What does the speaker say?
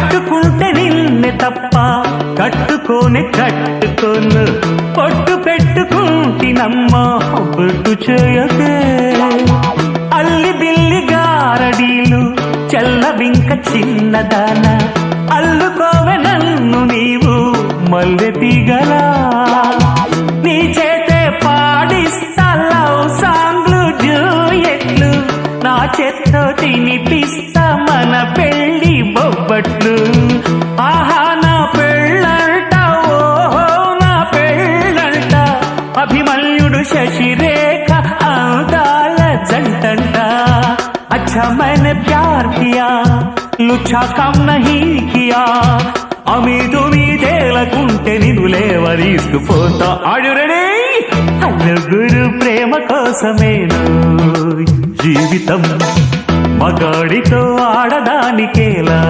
పట్టుకుంటే నిన్నే తప్ప కట్టుకోనే కట్టుకోను, పొట్టు పెట్టుకుంటినమ్మా బొట్టు చేయకే. అల్లి బిల్లి గారడీలు చల్లవింక చిన్నదాన, అల్లుకోవె నన్ను నీవు మల్లె తీగలా. నీ చేతే పాడిస్తా లవ్ సాంగ్లు జూయెట్లు, నా చేత్తో తినిపిస్తా మన పెళ్లి బొబ్బట్లు. ఆహా నా పెళ్ళంట, ఓహో నా పెళ్ళంట, అభిమన్యుడు శశిరేఖ అందాల జంటంట. अच्छा मैंने प्यार किया, लुच्छा काम नहीं किया, అమీదు మీదేలకుంటే నిన్ను లేవరీసుకుపోతా. ఆడు రెడీ? నలుగురు ప్రేమ కోసమేను జీవితం, మగాడితో ఆడదానికేలా.